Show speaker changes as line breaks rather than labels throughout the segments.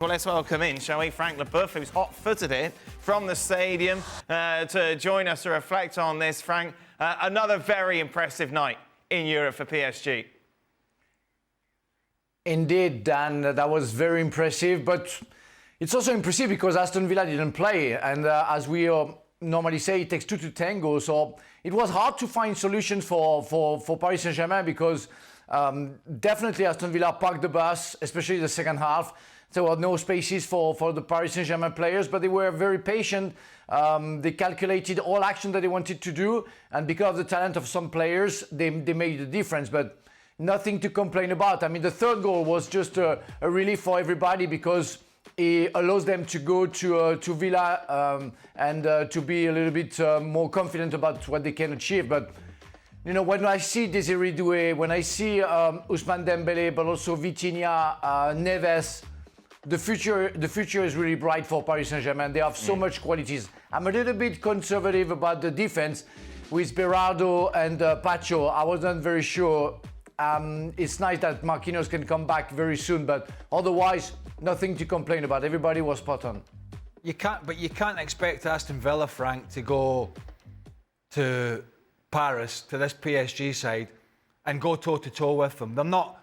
Well, let's welcome in, shall we, Frank Leboeuf, who's hot-footed it from the stadium to join us to reflect on this. Frank, another very impressive night in Europe for PSG.
Indeed, Dan, that was very impressive, but it's also impressive because Aston Villa didn't play, and as we normally say, it takes two to tango, so it was hard to find solutions for Paris Saint-Germain because definitely Aston Villa parked the bus, especially the second half. There were no spaces for the Paris Saint-Germain players, but they were very patient. They calculated all action that they wanted to do, and because of the talent of some players, they made the difference, but nothing to complain about. I mean, the third goal was just a relief for everybody because it allows them to go to Villa and to be a little bit more confident about what they can achieve. But you know, when I see Désiré Doué, when I see Ousmane Dembélé, but also Vitinha, Neves, the future is really bright for Paris Saint-Germain. They have so much qualities. I'm a little bit conservative about the defense with Berardo and Pacho. I wasn't very sure. It's nice that Marquinhos can come back very soon, but otherwise, nothing to complain about. Everybody was spot on.
You can't expect Aston Villa, Frank, to go to Paris, to this PSG side, and go toe-to-toe with them. They're not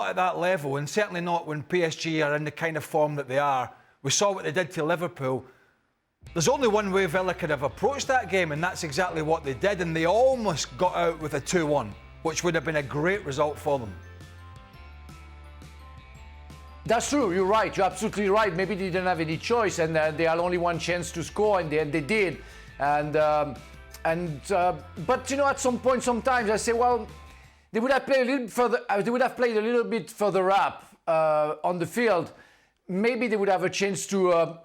at that level, and certainly not when PSG are in the kind of form that they are. We saw what they did to Liverpool. There's only one way Villa could have approached that game, and that's exactly what they did, and they almost got out with a 2-1, which would have been a great result for them.
That's true, you're right, you're absolutely right. Maybe they didn't have any choice, and they had only one chance to score, and they did. But you know, at some point, sometimes I say, well, they would have played a little further. They would have played a little bit further up on the field. Maybe they would have a chance to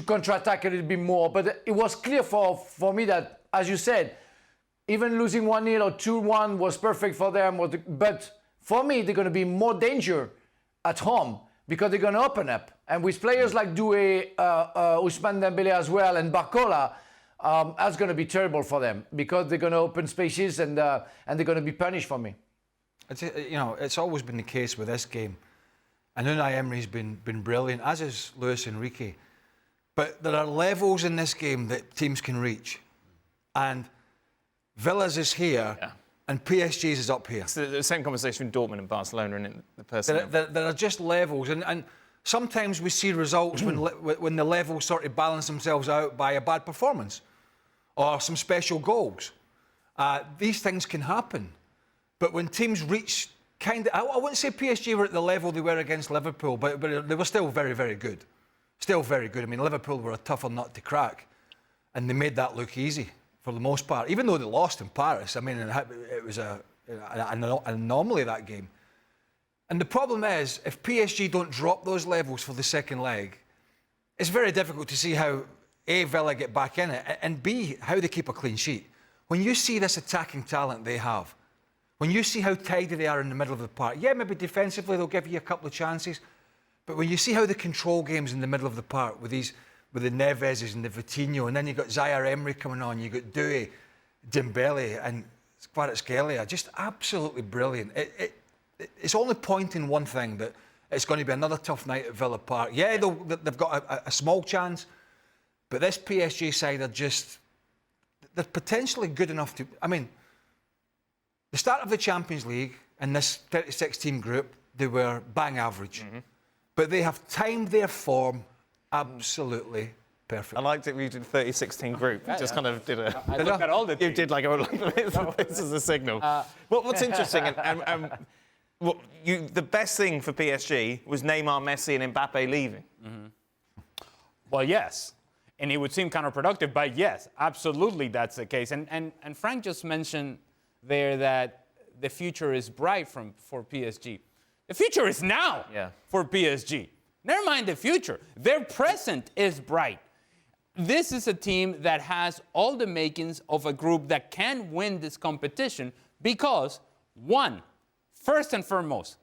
counter-attack a little bit more. But it was clear for me that, as you said, even losing 1-0 or 2-1 was perfect for them. But for me, they're going to be more danger at home because they're going to open up. And with players like Doué, Ousmane Dembélé as well, and Barcola, that's going to be terrible for them because they're going to open spaces and they're going to be punished for me.
It's always been the case with this game. And Unai Emery's been brilliant, as is Luis Enrique. But there are levels in this game that teams can reach. And Villa's is here, and PSG's is up here.
It's the same conversation with Dortmund and Barcelona and the person.
There are just levels. And sometimes we see results when the levels sort of balance themselves out by a bad performance or some special goals. These things can happen. But when teams reach I wouldn't say PSG were at the level they were against Liverpool, but they were still very, very good. Still very good. I mean, Liverpool were a tougher nut to crack, and they made that look easy for the most part. Even though they lost in Paris, I mean, it was an anomaly, that game. And the problem is, if PSG don't drop those levels for the second leg, it's very difficult to see how, A, Villa get back in it, and B, how they keep a clean sheet. When you see this attacking talent they have, when you see how tidy they are in the middle of the park, yeah, maybe defensively they'll give you a couple of chances, but when you see how they control games in the middle of the park with the Neveses and the Vitinho, and then you've got Zaire Emery coming on, you've got Doué, Dembélé and Kvaratskhelia, just absolutely brilliant. It's only pointing one thing, that it's going to be another tough night at Villa Park. Yeah, they've got a small chance, but this PSG side they're potentially good enough to... I mean, the start of the Champions League in this 36-team group, they were bang average. Mm-hmm. But they have timed their form absolutely perfect.
I liked it when you did 36-team group. You just kind of did a...
I looked at all the teams.
You did like this is a signal. What's interesting, the best thing for PSG was Neymar, Messi and Mbappe leaving.
Mm-hmm. Well, yes. And it would seem counterproductive, but yes, absolutely that's the case. And Frank just mentioned there that the future is bright for PSG. The future is now for PSG. Never mind the future. Their present is bright. This is a team that has all the makings of a group that can win this competition because, one, first and foremost,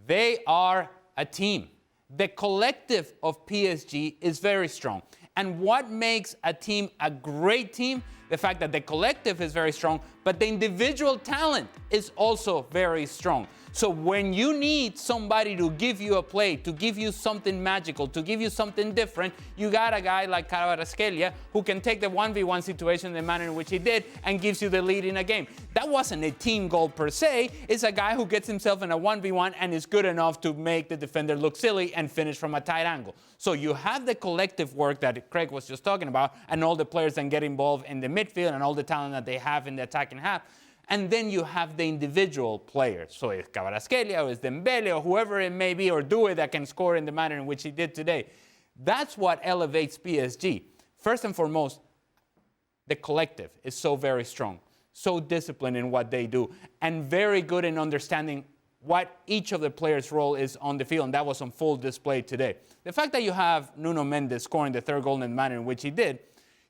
they are a team. The collective of PSG is very strong. And what makes a team a great team the fact that the collective is very strong, but the individual talent is also very strong. So when you need somebody to give you a play, to give you something magical, to give you something different, you got a guy like Kvaratskhelia who can take the 1v1 situation in the manner in which he did and gives you the lead in a game. That wasn't a team goal per se. It's a guy who gets himself in a 1v1 and is good enough to make the defender look silly and finish from a tight angle. So you have the collective work that Craig was just talking about and all the players that get involved in the midfield and all the talent that they have in the attacking half. And then you have the individual players. So it's Kvaratskhelia or it's Dembele or whoever it may be, or Doué that can score in the manner in which he did today. That's what elevates PSG. First and foremost, the collective is so very strong, so disciplined in what they do, and very good in understanding what each of the players' role is on the field, and that was on full display today. The fact that you have Nuno Mendes scoring the third goal in the manner in which he did,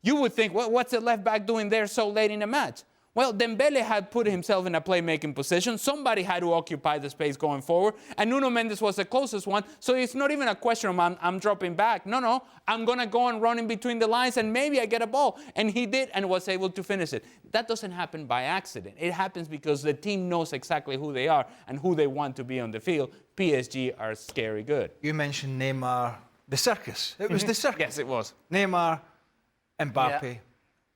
you would think, well, what's the left back doing there so late in the match? Well, Dembele had put himself in a playmaking position. Somebody had to occupy the space going forward. And Nuno Mendes was the closest one. So it's not even a question of I'm dropping back. No, I'm going to go and run in between the lines and maybe I get a ball. And he did and was able to finish it. That doesn't happen by accident. It happens because the team knows exactly who they are and who they want to be on the field. PSG are scary good.
You mentioned Neymar, the circus. It was the circus.
Yes, it was.
Neymar, Mbappe,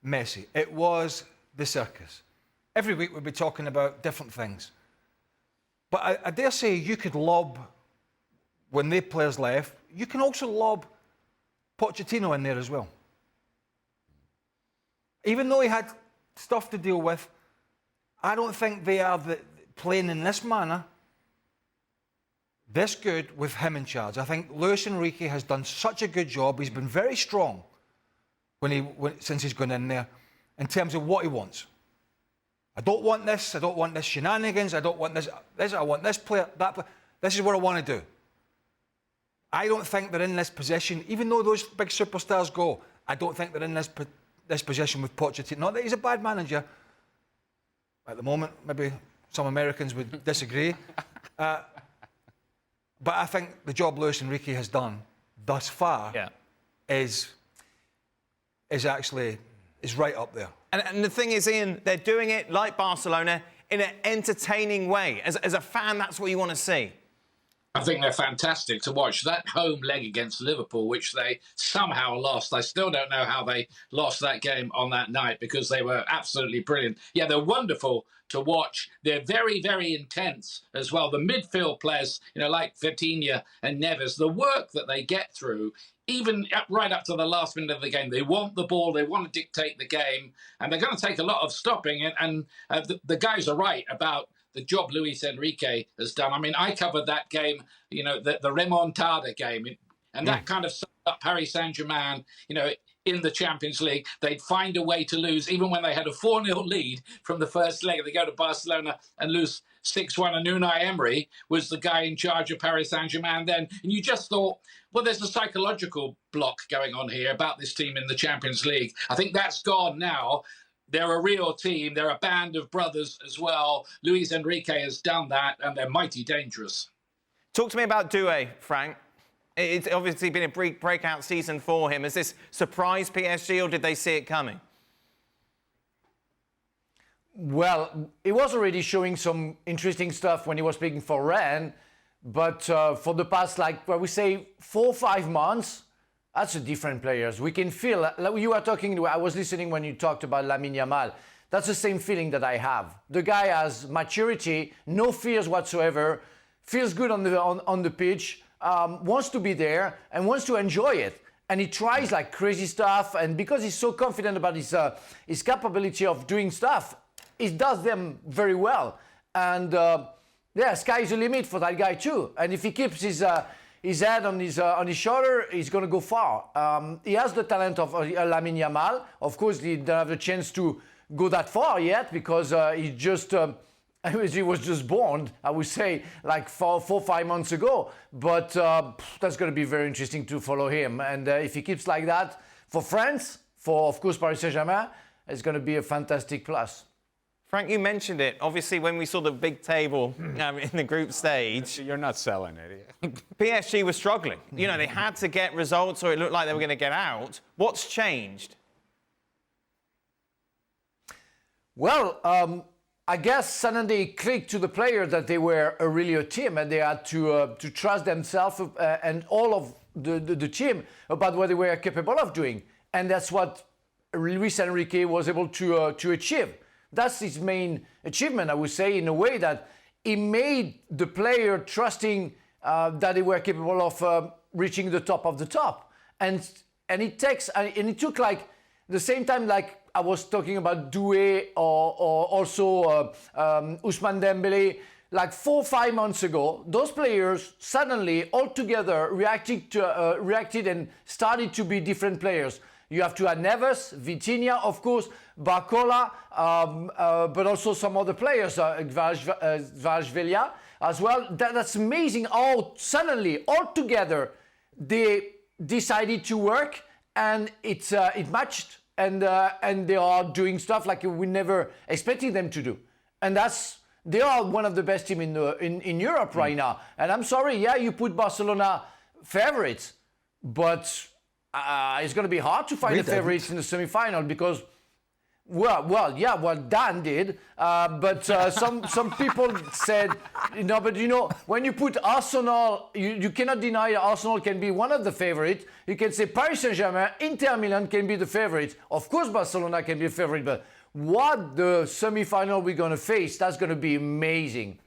Messi. It was the circus. Every week we'll be talking about different things. But I dare say you could lob, when the players left, you can also lob Pochettino in there as well. Even though he had stuff to deal with, I don't think they are playing in this manner this good with him in charge. I think Luis Enrique has done such a good job. He's been very strong since he's gone in there, in terms of what he wants. I don't want this shenanigans, I don't want this, I want this player, that player. This is what I want to do. I don't think they're in this position, even though those big superstars go, I don't think they're in this position with Pochettino. Not that he's a bad manager. At the moment, maybe some Americans would disagree. But I think the job Luis Enrique has done thus far is right up there.
And the thing is, Ian, they're doing it like Barcelona in an entertaining way. As a fan, that's what you want to see.
I think they're fantastic to watch. That home leg against Liverpool, which they somehow lost. I still don't know how they lost that game on that night because they were absolutely brilliant. Yeah, they're wonderful to watch. They're very, very intense as well. The midfield players, like Vitinha and Neves, the work that they get through, even right up to the last minute of the game, they want the ball, they want to dictate the game, and they're going to take a lot of stopping. And the guys are right about the job Luis Enrique has done. I mean, I covered that game, the remontada game, and that kind of summed up Paris Saint-Germain, in the Champions League. They'd find a way to lose, even when they had a 4-0 lead from the first leg. They go to Barcelona and lose 6-1, and Unai Emery was the guy in charge of Paris Saint-Germain then. And you just thought, well, there's a psychological block going on here about this team in the Champions League. I think that's gone now. They're a real team. They're a band of brothers as well. Luis Enrique has done that, and they're mighty dangerous.
Talk to me about Doué, Frank. It's obviously been a breakout season for him. Has this surprised PSG, or did they see it coming?
Well, he was already showing some interesting stuff when he was playing for Rennes, but for the past, 4 or 5 months, that's a different players. We can feel, like you were talking, I was listening when you talked about Lamine Yamal. That's the same feeling that I have. The guy has maturity, no fears whatsoever, feels good on the pitch, wants to be there and wants to enjoy it. And he tries like crazy stuff, and because he's so confident about his capability of doing stuff, he does them very well. And sky's the limit for that guy too. And if he keeps his head on his shoulder, he's going to go far. He has the talent of Lamine Yamal. Of course, he didn't have the chance to go that far yet because he was just born, I would say, like 4 or 5 months ago. But that's going to be very interesting to follow him. And if he keeps like that for France, for, of course, Paris Saint-Germain, it's going to be a fantastic plus.
Frank, you mentioned it. Obviously, when we saw the big table in the group stage...
You're not selling it.
PSG was struggling. They had to get results or it looked like they were going to get out. What's changed?
Well, I guess suddenly it clicked to the players that they were really a team, and they had to trust themselves and all of the team about what they were capable of doing. And that's what Luis Enrique was able to achieve. That's his main achievement, I would say, in a way that he made the player trusting that they were capable of reaching the top of the top. And it took like the same time, like I was talking about Doué or also Ousmane Dembélé, like 4 or 5 months ago, those players suddenly all together reacted and started to be different players. You have to add Neves, Vitinha, of course, Barcola, but also some other players, Kvaratskhelia as well. That's amazing how suddenly all together they decided to work, and it matched. And they are doing stuff like we never expected them to do, and they are one of the best teams in Europe right now. And I'm sorry, yeah, you put Barcelona favorites, but it's going to be hard to find the favorites in the semi-final because, Dan did, but some people said, but when you put Arsenal, you cannot deny Arsenal can be one of the favorites. You can say Paris Saint-Germain, Inter Milan can be the favorites. Of course, Barcelona can be a favorite, but what the semi-final we're going to face, that's going to be amazing.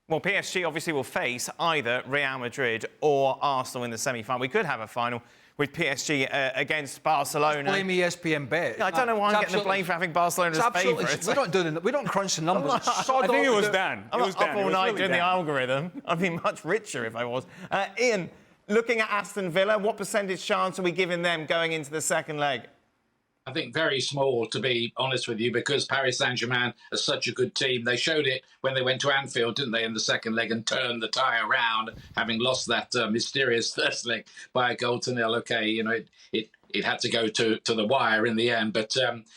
Well, PSG obviously will face either Real Madrid or Arsenal in the semi-final. We could have a final with PSG against Barcelona.
Blame ESPN bet.
I don't know why I'm getting the blame for having Barcelona as favourites.
We don't crunch the numbers.
I think it was Dan.
I'm up all night doing the algorithm. I'd be much richer if I was. Ian, looking at Aston Villa, what percentage chance are we giving them going into the second leg?
I think very small, to be honest with you, because Paris Saint-Germain are such a good team. They showed it when they went to Anfield, didn't they, in the second leg and turned the tie around, having lost that mysterious first leg by a goal to nil. Okay, it had to go to the wire in the end. But,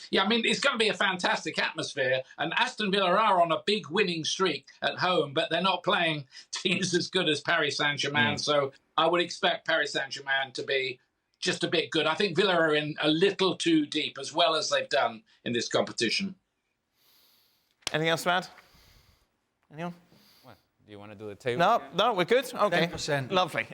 yeah, I mean, it's going to be a fantastic atmosphere. And Aston Villa are on a big winning streak at home, but they're not playing teams as good as Paris Saint-Germain. So I would expect Paris Saint-Germain to be just a bit good. I think Villa are in a little too deep, as well as they've done in this competition.
Anything else to add? Anyone?
What? Do you want to do the table?
No, we're good. Okay.
10%.
Lovely.